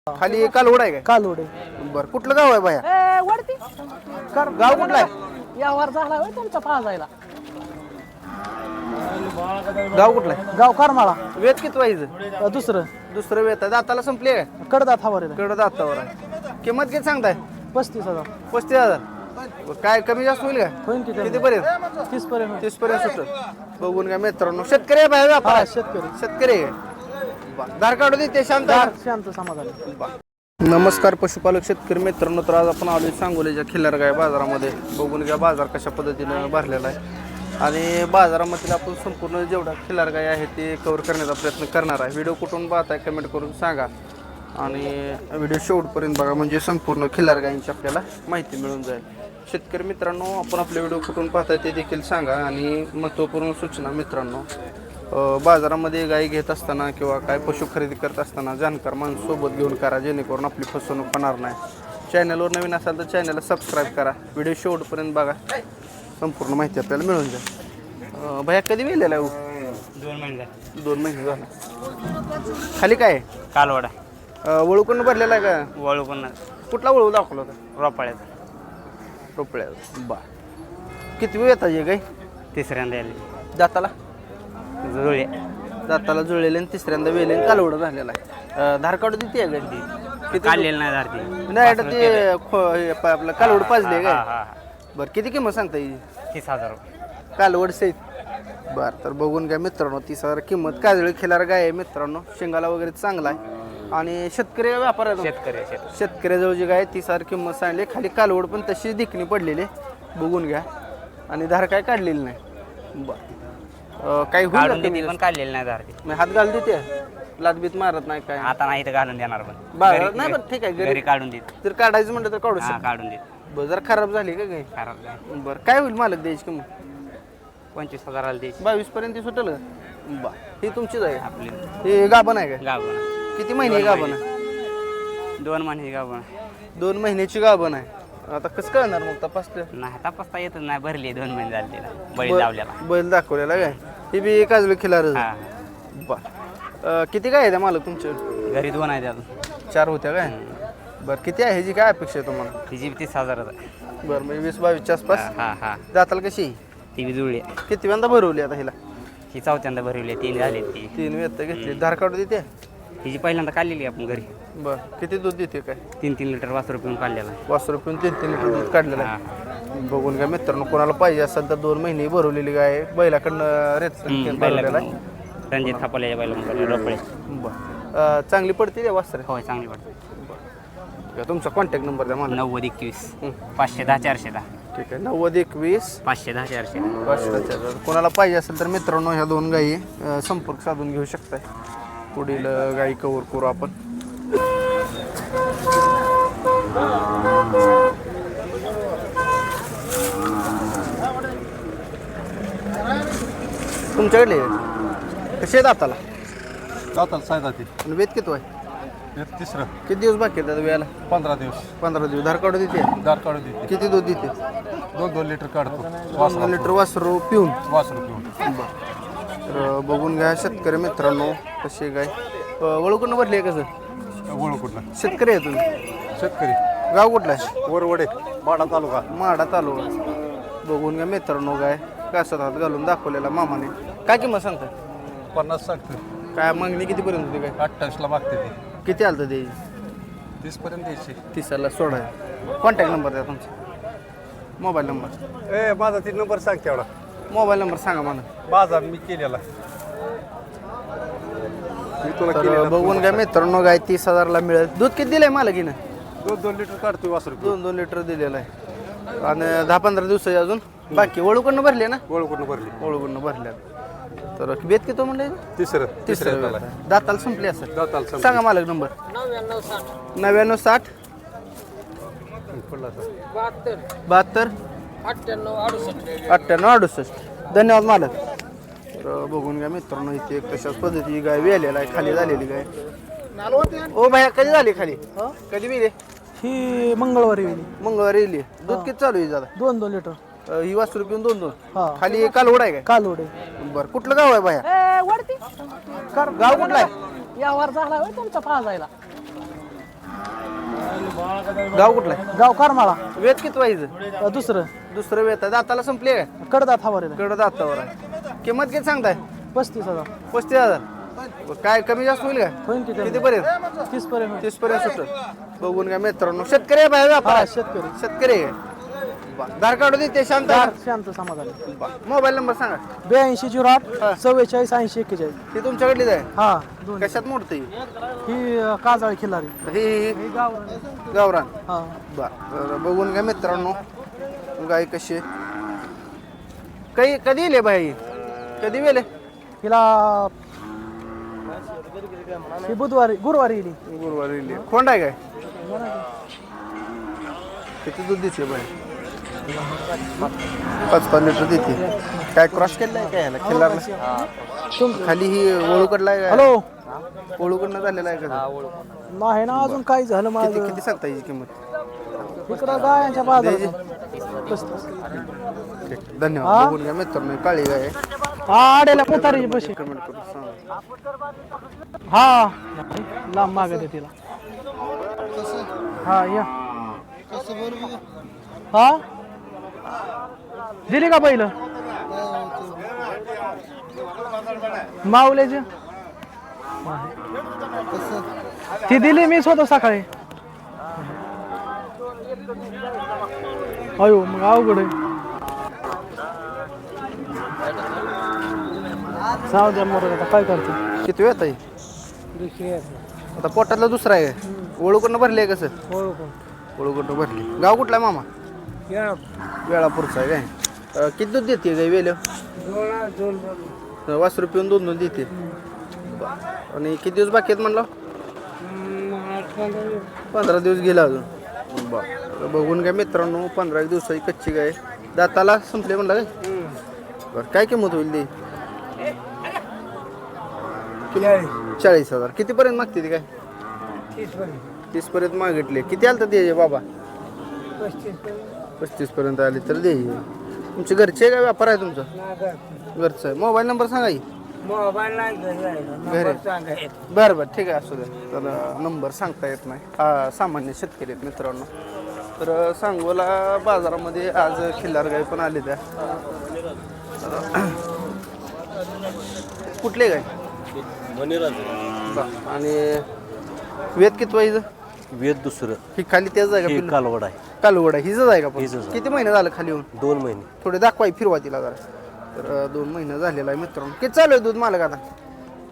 खाली कालवड आहे काय? कालोड आहे. बरं कुठलं गाव आहे बाया? वडती गाव कुठलं आहे? यावर झाला होय तुमचा पाजायला. गाव कुठलं आहे? गाव करमाळा. वेत किती व्हायचं? दुसरं दुसरं वेत आहे. दाताला संपले काय? कडदात हवार कडं दातावर आहे. किंमत किती सांगताय? 35,000 35,000. काय कमी जास्त होईल का? होईन किती किती पर्यंत? 30 पर्यंत. 30 पर्यंत सुटत. बघून काय मित्रांनो, शेतकरी आहे बाहेर व्यापार हा, आहे? शेतकरी शेतकरी आहे. बरं. धार काढू देते शांत आहे? शांत समाधान. नमस्कार पशुपालक शेतकरी मित्रांनो, तर आज आपण आलोय सांगोलीच्या खिल्लारगाय बाजारामध्ये. बघून घ्या बाजार कशा पद्धतीनं भरलेला आहे आणि बाजारामधील आपण संपूर्ण जेवढा खिल्लारगाय आहे ते कव्हर करण्याचा प्रयत्न करणार आहे. व्हिडिओ कुठून पाहताय कमेंट करून सांगा आणि व्हिडिओ शेवटपर्यंत बघा, म्हणजे संपूर्ण खिल्लारगायींची आपल्याला माहिती मिळून जाईल. शेतकरी मित्रांनो, आपण आपले व्हिडिओ कुठून पाहताय ते देखील सांगा आणि महत्त्वपूर्ण सूचना मित्रांनो, बाजारामध्ये गाई घेत असताना किंवा काय पशु खरेदी करत असताना जाणकार माणूस सोबत घेऊन करा, जेणेकरून आपली फसवणूक होणार नाही. चॅनलवर नवीन असाल तर चॅनलला सबस्क्राईब करा. व्हिडिओ शेवटपर्यंत बघा, संपूर्ण माहिती आपल्याला मिळून जाईल. भैया कधी वेलेला आहे? 2 महिने 2 महिने झाला. खाली काय आहे? कालवाडा वळूकडून भरलेला आहे का? वळू पण कुठला वळू दाखवला होता? रोपाळ्याचा रोपळ्या. बा किती वेळ येतात हे गाई? तिसऱ्यांदा आली दाताला जुळे दाताला जुळलेले आणि तिसऱ्यांदा वेले कालवडं झालेला आहे. धार काढू देते आहे गाई? किती काढलेलं नाही धरती. नाही आता ते आपलं कालवड पाजले हा काय? हा बरं किती किंमत सांगता येईल? 30,000 रुपये. कालवड सहित. बरं तर बघून घ्या मित्रांनो, 30,000 किंमत. काजळी खिलार गाय आहे मित्रांनो, शेंगाला वगैरे चांगला आहे आणि शेतकरी व्यापार आहे. शेतकरी शेतकऱ्याजवळ जी गाय 30,000 किंमत सांगली. खाली कालवड पण तशी दिखणी पडलेली बघून घ्या आणि धार काय काढलेली नाही. बरं काही होईल काढून का देते कमी पण काढलेलं नाही धरती. जास्त? हात घाल देते, लादबीत मारत नाही काय? आता नाही तर घालून देणार पण बाळा नाही, पण ठीक आहे. घरी घरी काढून देते. जर काढायचं म्हणलं तर काढू हा शकतो. काढून देते. जर खराब झाली का गाय? खराब नाही. बरं काय होईल मालक द्यायची किंमत? 25,000 द्यायची 22 पर्यंत सुटेल का? बरं ही तुमचीच आहे. आपली हे गाभण आहे का? गाभण. किती महिने गाभण आहे? 2 महिने गाभण. 2 महिन्याची गाभण आहे. आता कसं कळणार मग तपासलं? नाही तपासता येतच नाही. भरली 2 महिने झाले तिला बळी लावलेला. बैल दाखवलेला काय? हे बी काजळी खिलार. हा बर किती काय आहे त्या मालक तुमच्या? घरी 2 आहेत अजून. 4 होत्या काय? बरं किती आहे ह्याची काय अपेक्षा आहे तुम्हाला? तिची 30,000 बरं म्हणजे 20-22च्या आसपास. हा हा जाताल कशी? ती बी जुळली. किती वेळा भरवली आता हिला? ही चौथ्यांदा भरवली. 3 झाली ती. 3 वेळ घेतली. धार काढू देते? हिची पहिल्यांदा काढलेली आपण घरी. बरं किती दूध देते काय? 3-3 लिटर वासरू पिऊन काढलेला. वासरू पिऊन 3-3 लिटर दूध काढलेलं आहे. बघून घ्या मित्रांनो, कोणाला पाहिजे असेल तर 2 महिने भरवलेली गाय बैलाकडनं रेत भरवलेला आहे. रणजित थापाल्याच्या बैला रोपळे. बरं चांगली पडते त्या वासरे? होय चांगली पडते. तुमचा कॉन्टॅक्ट नंबर द्या मला. 9021 510 410. ठीक आहे. 9021 510 410. जर कोणाला पाहिजे असेल तर मित्रांनो ह्या 2 गायी संपर्क साधून घेऊ शकताय. पुढील गायी कव्हर करू आपण. तुमच्याकडले कसे आहेत आताला? जातात सायदाती आणि वेद किती आहे? तिसरं. किती दिवस बाकी आहेत वेळेला? 15 दिवस 15 दिवस. धार काढू देते? दार काढू देते. किती दूध देते? 2-2 लिटर काढतो 2 लिटर वासरू पिऊन. वासरू पिऊन. तर बघून घ्या शेतकरी मित्रांनो कसे गाय. वळूकडनं भरली आहे कसं? ओळख कुठला? शेतकरी आहे तुम्ही? शेतकरी. गाव कुठला आहे? वरवडे माडा तालुका. माडा तालुका. बघून घ्या मित्रांनो गाय कासात हात घालून दाखवलेला मामाने. काय किंमत सांगता? 50 सांगतो. काय मागणी कितीपर्यंत होती काय? 28ला मागते ते. किती आलं तर द्यायची? 30 पर्यंत द्यायची. 30ला सोडा आहे. कॉन्टॅक्ट नंबर द्या तुमचा, मोबाईल नंबर. ए माझा 3 नंबर सांग तेवढा. मोबाईल नंबर सांगा मला. माझा मी केलेला. मी तुला तर केलेला. बघून घ्या मित्रांनो गाय 30,000ला मिळेल. दूध किती दिलंय मालकीनं? 2-2 लिटर काढतोय वासरू पिऊन. 2-2 लिटर दिलेलं आहे आणि 10-15 दिवसाची अजून बाकी. वळूकडनं भरले ना? ओळख कुठं भरली. वळूकडनं भरल्या. तर बेत किती म्हणले? तिसरं. तिसरं. दाताला संपली असेल. दाताला संपली. सांगा मालक नंबर. 99 60 72 98 68. धन्यवाद मालक. तर बघून घ्या मित्रांनो, इथे एक तशाच पद्धती गाय वेलेला आहे. खाली झालेली गाय. ओ भाया कधी झाली खाली? कधी विले? ही मंगळवारी गेली. मंगळवारी येईल. दूध किती चालू आहे दादा? 2-2 लिटर. ही वासरू पिऊन 2-2. हा खाली कालवड आहे काय? कालोड आहे. बरं कुठलं गाव आहे बाया? वडती गाव कुठलं आहे? यावर झाला होय तुमचा पाजायला. गाव कुठलं आहे? गाव करमाळा वेत किती व्हायचं? दुसरं दुसरं वेत आहे. दाताला संपले काय? कडदात हवारेला कडं दातावर आहे. किंमत किती सांगताय? 35,000 35,000. काय कमी जास्त होईल का? होईन किती किती पर्यंत? 30 पर्यंत 30 पर्यंत सुटत. बघून घ्या मित्रांनो. शेतकरी आहे बाहेर व्यापार हा आहे? शेतकरी शेतकरी आहे. धार काढू देते शांत आहे. शांत समाधान मोबाईल नंबर सांगा. 8208 44 80 41. ती तुमच्याकडलीच आहे. हा दोन कशात मोडते ही काजळी खिल्लारी ही ही गाव गावरान. हा बर बघून घ्या मित्रांनो गाय कशी आहे. काही कधी येले बाई? कधी वेले? हिला ही गुरुवारी येईल गुरुवारी येले. खोंड आहे काय? किती दूध देते बाई? 5-5 लिटर देते. काय क्रॉस केलं आहे काय खिल्लारला? खाली ही ओळूकडला आहे काय? हॅलो ओळूकडनं झालेला आहे का? नाही ना अजून काही झालं किती माझं किती सांगता याची किंमत? इकडं गायांच्या बाजारात ठीक. धन्यवाद. बघून घ्या मित्रांनो काळी गाय आहे. हा आडेला पोतारीची बशी कमेंट करून सांगा. हा लांब मागत तिला हा या हा दिली का पहिलं माऊल्याची ती दिली मीच होतो सकाळी अयो मग अवघड आहे जाऊ द्या मग आता काय करते किती वेळ आहे? आता पोटातला दुसरा आहे. ओळूकडनं भरली आहे कसं? ओळूकडनं भरली. गाव कुठला आहे मामा? वेळापूरचा आहे काय? किती दूध देते गाय वेल? वासरू पिऊन 2 देते. आणि किती दिवस बाकी आहेत म्हणलं? 15 दिवस गेला अजून. बरं बघून घ्या मित्रांनो 15 दिवसाची कच्ची गाय. दाताला संपले म्हणलं काय? बरं काय किंमत होईल ती? 40,000. कितीपर्यंत मागते ती काय? 30 पर्यंत मागितले. किती आलं तर द्यायचे बाबा? 35 पर्यंत आले तर द्यायचे. तुमचे घरचे काय व्यापार आहे तुमचा? घरचं आहे. मोबाईल नंबर सांगा की. घरी बरं बरं ठीक आहे असू द्या. तर नंबर सांगता येत नाही. हा सामान्य शेतकरी आहेत मित्रांनो. तर सांगोला बाजारामध्ये आज खिल्लार गाय पण आले त्या. कुठले गाय? आणि वेद किती व्हायचं? वेद दुसरं ही खाली तेच आहे का? कालवड आहे कालवड आहे. हिच आहे का पण? हिचंच आहे. किती महिने झालं खाली येऊन? 2 महिने थोडे दाखवाय फिरवा तिला जरा. तर 2 महिने झालेला आहे मित्रांनो. किती चालू आहे दूध मालक आता?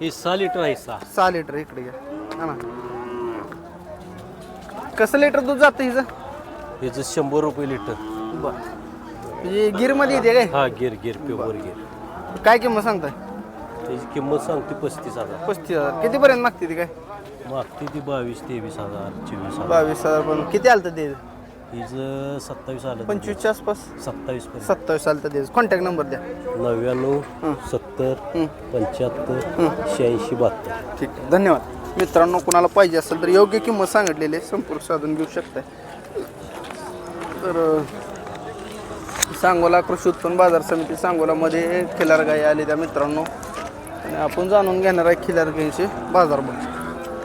ही 6 लिटर आहे 6 लिटर. इकडे घ्या हा ना. कसं लिटर दूध जातं हिचं? हिचं 100 रुपये लिटर. बरं म्हणजे गिरमध्ये येते काय? हा गिर प्युअर गिर. काय किंमत सांगताय? त्याची किंमत सांगते 35,000. 35,000. कितीपर्यंत मागते ती काय? मागते ती 22-23,000 24,000. 22,000 पण किती आलं तर दे? हिचं 27 आलं 25च्या आसपास. 27 पर्यंत. 27 आलं तर दे. कॉन्टॅक्ट नंबर द्या. 99 70 75 86 72. ठीक आहे धन्यवाद. मित्रांनो कुणाला पाहिजे असेल तर योग्य किंमत सांगितलेली आहे. संपूर्ण साधन घेऊ शकताय. तर सांगोला कृषी उत्पन्न बाजार समिती सांगोलामध्ये खिलार गाई आली त्या मित्रांनो. आणि आपण जाणून घेणार आहे खिलार गाईचे बाजारभाव.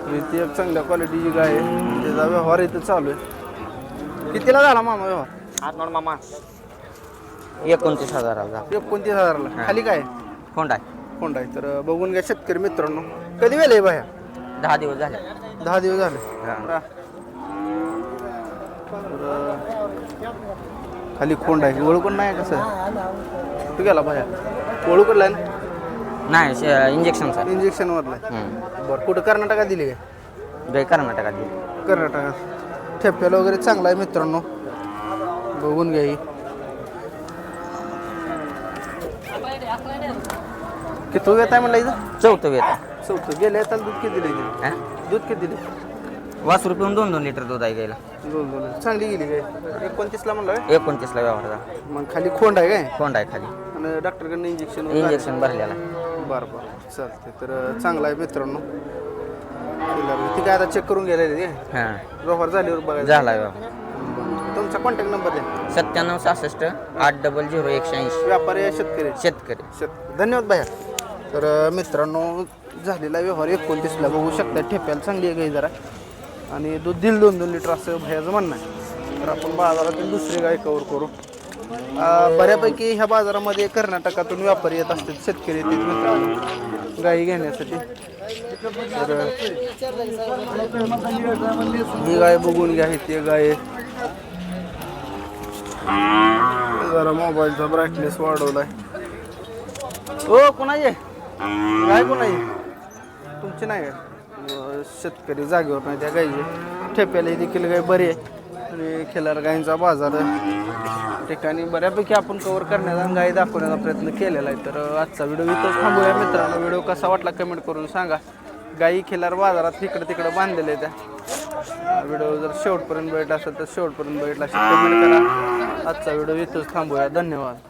आणि ती एक चांगल्या क्वालिटीची गाय आहे. त्याचा व्यवहार इथं चालू आहे. कितीला झाला मामा व्यवहार? मामा 29,000. 29,000ला. खाली काय? कोण आहे? कोंड आहे. तर बघून घ्या शेतकरी मित्रांनो. कधी वेळ आहे बाया? 10 दिवस झाले. 10 दिवस झाले. हा. तर खाली खोंड आहे. ओळखून नाही कसं? तू गेला बाया? ओळखूनला ना? नाही इंजेक्शनचा. इंजेक्शनवरला आहे. बरं कुठं कर्नाटकात दिली काय? कर्नाटकात. कर्नाटकात. ठेप्याला वगैरे चांगला आहे मित्रांनो. बघून घ्या ही. किती वेळ आहे म्हणलं इथं? 4थं वेत. 4थं. गेल्या येताल दूध किती दिले? दूध किती दिले? वासरू पिऊन 2 लिटर दूध आहे गेला. 2 चांगली गेली काय? 29ला म्हणलं काय? 29ला व्यवहार झाला. मग खाली खोंड आहे काय? कोंड आहे खाली. आणि डॉक्टरकडनं इंजेक्शन इंजेक्शन भरलेला. बरं बरं चालते. तर चांगला आहे मित्रांनो. ती काय आता चेक करून गेलेली आहे. हां व्यवहार झाल्यावर बघायचं. झाला व्यवहार. तुमचा कॉन्टॅक्ट नंबर द्या. 97 66 800 180. व्यापारी आहे शेतकरी? शेतकरी. धन्यवाद भाया. तर मित्रांनो झालेला व्यवहार 29ला बघू शकता. ठेप्याला चांगली आहे गाई जरा. आणि दूध दिल 2-2 लिटर असं भयाचं म्हणणं आहे. तर आपण बाजारातील दुसरी गाय कवर करू. बऱ्यापैकी ह्या बाजारामध्ये कर्नाटकातून व्यापारी येत असतात, शेतकरी येतात मित्रांनो गायी घेण्यासाठी. तर ही गाय बघून घ्या, ती गाय जरा मोबाईलचा ब्राईटनेस वाढवलाय. हो कोणाची गाय कोणाची? तुमची नाही काय? शेतकरी जागेवर नाही त्या गायची. ठेप्याला देखील गाय बरी आहे. आणि खिलार गायींचा बाजार ठिकाणी बऱ्यापैकी आपण कव्हर करण्याचा आणि गायी दाखवण्याचा प्रयत्न केलेला आहे. तर आजचा व्हिडिओ इथंच थांबूया मित्रांनो. व्हिडिओ कसा वाटला कमेंट करून सांगा. गायी खिलार बाजारात इकडं तिकडं बांधलेले त्या. व्हिडिओ जर शेवटपर्यंत बघितला असेल तर शेवटपर्यंत बघितला असेल कमेंट करा. आजचा व्हिडिओ इथंच थांबूया. धन्यवाद.